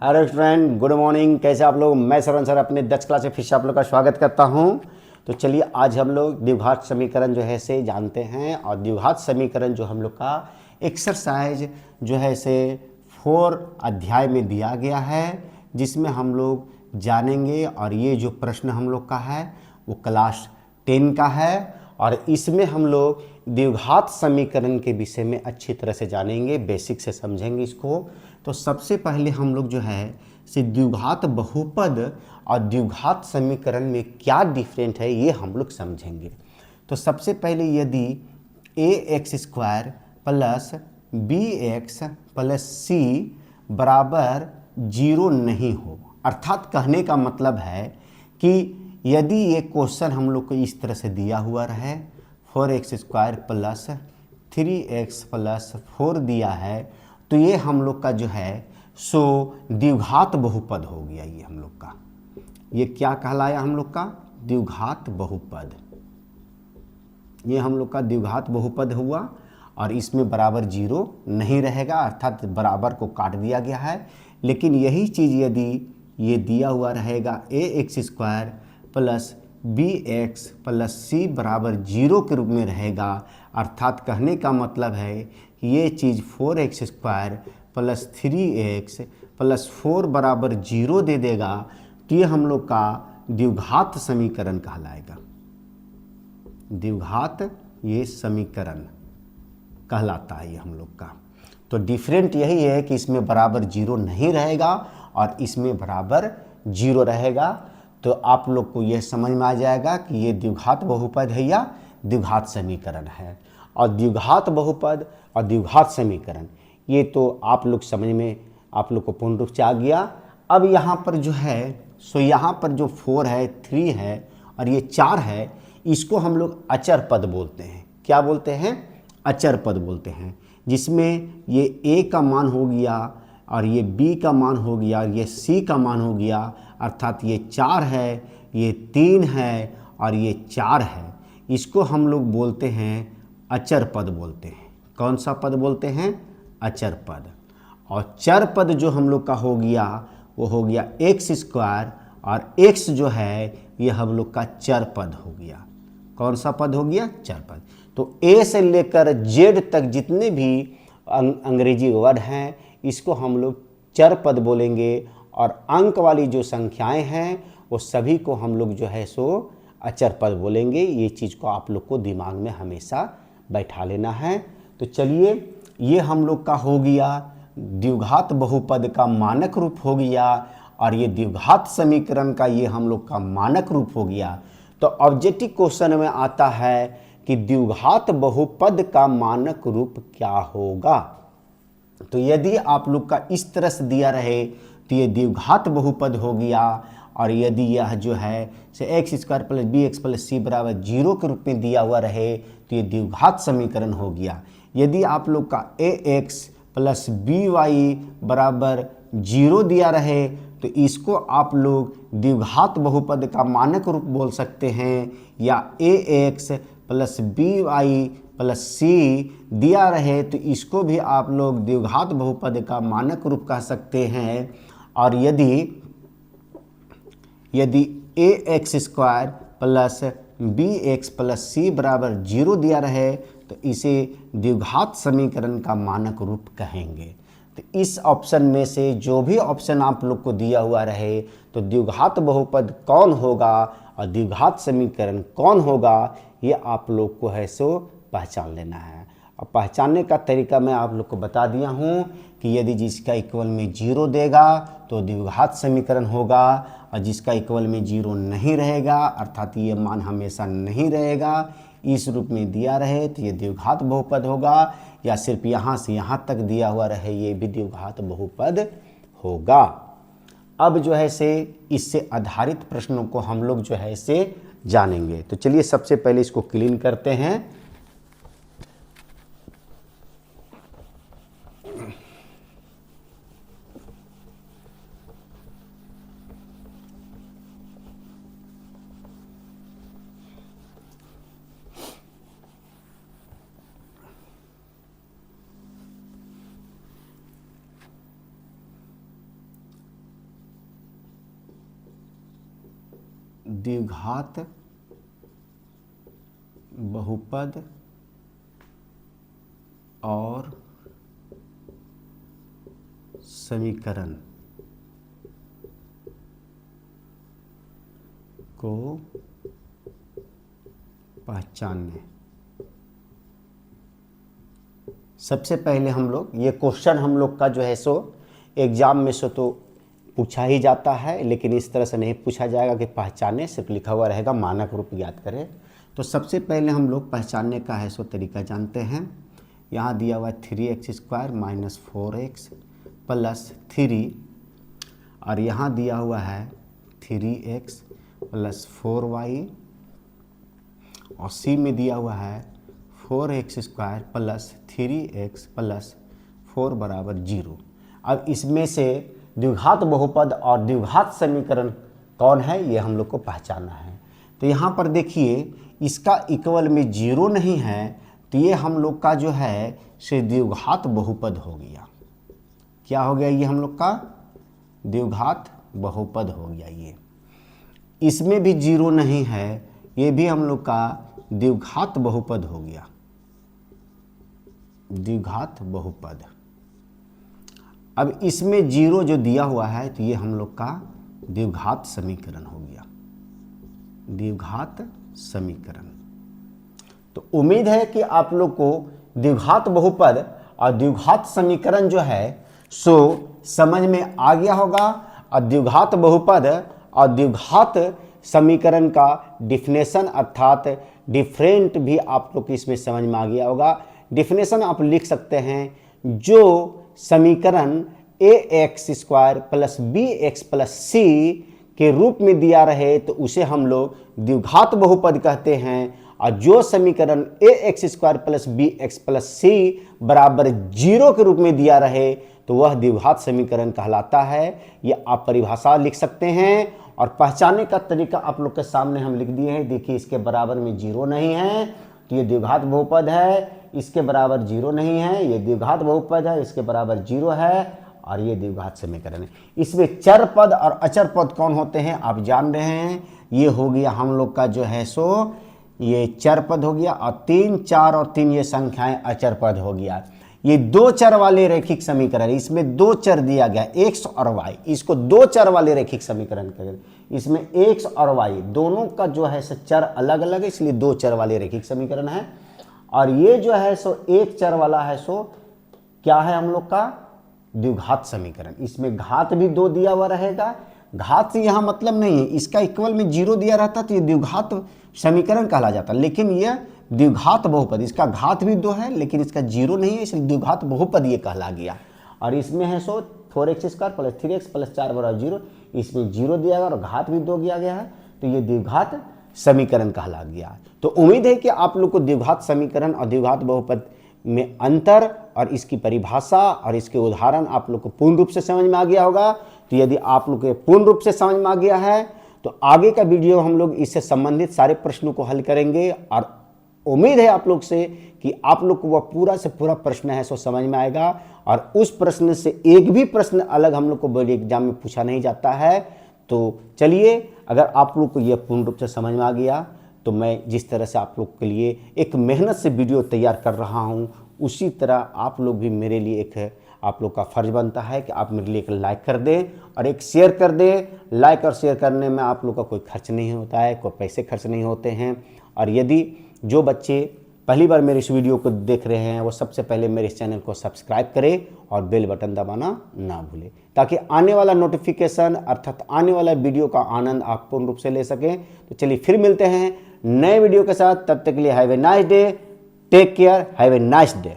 Hello student, good morning. कैसे आप लोग? मैं सरवण सर अपने दक्ष क्लास में फिर से आप लोग का स्वागत करता हूं। तो चलिए आज हम लोग द्विघात समीकरण जो है से जानते हैं, और द्विघात समीकरण जो हम लोग का एक्सरसाइज जो है से 4 अध्याय में दिया गया है, जिसमें हम लोग जानेंगे। और ये जो प्रश्न हम लोग का है वो क्लास 10 का है, और इसमें हम लोग द्विघात समीकरण के विषय में अच्छी तरह से जानेंगे, बेसिक से समझेंगे इसको। तो सबसे पहले हम लोग जो है से द्विघात बहुपद और द्विघात समीकरण में क्या डिफरेंट है ये हम लोग समझेंगे। तो सबसे पहले यदि a x square plus b x plus c बराबर 0 नहीं हो, अर्थात कहने का मतलब है कि यदि ये क्वेश्चन हम लोग को इस तरह से दिया हुआ रहे, 4x square plus 3x plus 4 दिया है, तो ये हम लोग का जो है सो द्विघात बहुपद हो गया। ये हम लोग का ये क्या कहलाया? हम लोग का द्विघात बहुपद। ये हम लोग का द्विघात बहुपद हुआ, और इसमें बराबर 0 नहीं रहेगा, अर्थात बराबर को काट दिया गया है। लेकिन यही चीज़ यदि ये दिया हुआ रहेगा a x square plus b x plus c बराबर 0 के रूप में रहेगा, अर्थात कहने का मतलब है कि ये चीज़ 4x square plus 3x plus 4 बराबर 0 दे देगा, तो ये हम लोग का द्विघात समीकरण कहलाएगा। द्विघात ये समीकरण कहलाता है ये हम लोग का। तो डिफरेंट यही है कि इसमें बराबर 0 नहीं रहेगा और इसमें बराबर 0 रहेगा। तो आप लोग को यह समझ में आ जाएगा कि ये द्विघात बहुपद है या द्विघात समीकरण है। और द्विघात बहुपद और द्विघात समीकरण ये तो आप लोग समझ में आप लोग को पूर्ण रूप से आ गया। अब यहाँ पर जो है सो यहाँ पर जो 4 है, 3 है और ये 4 है, इसको हम लोग अचर पद बोलते हैं। क्या बोलते हैं? अचर पद बोलते हैं, जिसमें ये a का मान हो गया और ये b का मान हो गया और ये c का मान हो गया, अर्थात ये 4 है, ये 3 है और ये 4 है। इसको हम लोग बोलते हैं अचर पद बोलते हैं। कौन सा पद बोलते हैं? अचर पद। और चर पद जो हम लोग का हो गया वो हो गया एक्स स्क्वायर, और x जो है ये हम लोग का चर पद हो गया। कौन सा पद हो गया? चर पद। तो a से लेकर z तक जितने भी अंग्रेजी वर्ड हैं इसको हम लोग चर पद बोलेंगे, और अंक वाली जो संख्याएं हैं वो सभी को हम लोग जो है सो अचर पद बोलेंगे। ये चीज़ को आप लोग को दिमाग में हमेशा बैठा लेना है। तो चलिए ये हम लोग का हो गया द्विघात बहुपद का मानक रूप हो गया, और ये द्विघात समीकरण का ये हम लोग का मानक रूप हो गया। तो ऑब्जेक्टिव क्वेश्चन में आता है कि द्विघात बहुपद का मानक रूप क्या होगा। तो यदि आप लोग का इस तरह से दिया रहे तो ये द्विघात बहुपद हो गया, और यदि यह जो है से x square plus b x plus c बराबर 0 के रूप में दिया हुआ रहे तो ये द्विघात समीकरण हो गया। यदि आप लोग का ए एक्स प्लस बी वाई बराबर 0 दिया रहे तो इसको आप लोग द्विघात बहुपद का मानक रूप बोल सकते हैं, या a x plus b y plus c दिया रहे तो इसको भी आप लोग द्विघात बहुपद का मानक रूप कह सकते हैं। और यदि a x square plus b x plus c बराबर 0 दिया रहे तो इसे द्विघात समीकरण का मानक रूप कहेंगे। तो इस ऑप्शन में से जो भी ऑप्शन आप लोग को दिया हुआ रहे तो द्विघात बहुपद कौन होगा और द्विघात समीकरण कौन होगा, ये आप लोग को है सो पहचान लेना है। और पहचानने का तरीका मैं आप लोग को बता दिया हूँ कि यदि जिसका इक्वल में 0 देगा तो द्विघात समीकरण होगा, और जिसका इक्वल में 0 नहीं रहेगा अर्थात ये मान हमेशा नहीं रहेगा, इस रूप में दिया रहे तो ये द्विघात बहुपद होगा, या सिर्फ यहाँ से यहाँ तक दिया हुआ रहे ये भी द्विघात बहुपद होगा। अब जो है से इससे आधारित प्रश्नों को हम लोग जो है से जानेंगे। तो चलिए सबसे पहले इसको क्लीन करते हैं। द्विघात बहुपद और समीकरण को पहचानने। सबसे पहले हम लोग ये क्वेश्चन हम लोग का जो है सो एग्जाम में सो तो पूछा ही जाता है, लेकिन इस तरह से नहीं पूछा जाएगा कि पहचाने, सिर्फ लिखा हुआ रहेगा मानक रूप याद करें। तो सबसे पहले हम लोग पहचानने का है सो तरीका जानते हैं। यहाँ दिया हुआ है 3x² माइनस 4x प्लस 3, और यहाँ दिया हुआ है 3x प्लस 4y, और सी में दिया हुआ है 4x² प्लस 3x प्लस 4 बराबर 0। अब इसमें से द्विघात बहुपद और द्विघात समीकरण कौन है ये हम लोग को पहचानना है। तो यहाँ पर देखिए इसका इक्वल में 0 नहीं है, तो ये हम लोग का जो है से द्विघात बहुपद हो गया। क्या हो गया ये हम लोग का द्विघात बहुपद हो गया। ये इसमें भी 0 नहीं है, ये भी हम लोग का द्विघात बहुपद हो गया, द्विघात बहुपद। अब इसमें 0 जो दिया हुआ है तो ये हम लोग का द्विघात समीकरण हो गया, द्विघात समीकरण। तो उम्मीद है कि आप लोग को द्विघात बहुपद और द्विघात समीकरण जो है सो समझ में आ गया होगा, और द्विघात बहुपद और द्विघात समीकरण का डिफिनेशन अर्थात डिफरेंट भी आप लोग को इसमें समझ में आ गया होगा। डिफिनेशन आप लिख सकते हैं, जो समीकरण ax² plus bx plus c के रूप में दिया रहे तो उसे हम लोग द्विघात बहुपद कहते हैं, और जो समीकरण ax² plus bx plus c बराबर 0 के रूप में दिया रहे तो वह द्विघात समीकरण कहलाता है। ये आप परिभाषा लिख सकते हैं, और पहचानने का तरीका आप लोग के सामने हम लिख दिए हैं। देखिए इसके बराबर में 0 नहीं है तो ये द्विघात बहुपद है, इसके बराबर 0 नहीं है, ये द्विघात बहुपद है, इसके बराबर 0 है, और ये द्विघात समीकरण है। इसमें चर पद और अचर पद कौन होते हैं आप जान रहे हैं। ये हो गया हम लोग का जो है सो ये चर पद हो गया, और 3, 4 और 3 ये संख्याएं अचर पद हो गया। ये 2 चर वाले रैखिक समीकरण, इसमें 2 चर दिया गया x और y, इसको 2 चर वाले रैखिक समीकरण करें। इसमें x और y दोनों का जो है सो चर अलग अलग है, इसलिए 2 चर वाले रैखिक समीकरण है। और ये जो है सो 1 चर वाला है सो क्या है हम लोग का द्विघात समीकरण। इसमें घात भी 2 दिया हुआ रहेगा, घात से यहाँ मतलब नहीं है, इसका इक्वल में 0 दिया रहता तो ये द्विघात समीकरण कहला जाता, लेकिन यह द्विघात बहुपद, इसका घात भी 2 है लेकिन इसका 0 नहीं है, इसलिए द्विघात बहुपद ये कहला गया। और इसमें है सो 4x² प्लस 3x प्लस 4 बराबर 0, इसमें 0 दिया गया और घात भी 2 दिया गया है, तो ये द्विघात समीकरण कहला गया। तो उम्मीद है कि आप लोग को द्विघात समीकरण और द्विघात बहुपद में अंतर और इसकी परिभाषा और इसके उदाहरण आप लोग को पूर्ण रूप से समझ में आ गया होगा। तो यदि आप लोग को पूर्ण रूप से समझ में आ गया है तो आगे का वीडियो हम लोग इससे संबंधित सारे प्रश्नों को हल करेंगे, और उम्मीद है आप लोग से कि आप लोग को वह पूरा से पूरा प्रश्न है सो समझ में आएगा, और उस प्रश्न से एक भी प्रश्न अलग हम लोग को बोर्ड एग्जाम में पूछा नहीं जाता है। तो चलिए, अगर आप लोग को यह पूर्ण रूप से समझ में आ गया तो मैं जिस तरह से आप लोग के लिए एक मेहनत से वीडियो तैयार कर रहा हूं, उसी तरह आप लोग भी मेरे लिए एक आप लोग का फर्ज बनता है कि आप मेरे लिए एक लाइक कर दें और एक शेयर कर दें। लाइक और शेयर करने में आप लोग का कोई खर्च नहीं होता है, कोई पैसे खर्च नहीं होते हैं। और यदि जो बच्चे पहली बार मेरे इस वीडियो को देख रहे हैं वो सबसे पहले मेरे इस चैनल को सब्सक्राइब करें और बेल बटन दबाना ना भूलें, ताकि आने वाला नोटिफिकेशन अर्थात आने वाला वीडियो का आनंद आप पूर्ण रूप से ले सकें। तो चलिए फिर मिलते हैं नए वीडियो के साथ, तब तक के लिए have a nice day, take care, have a nice day.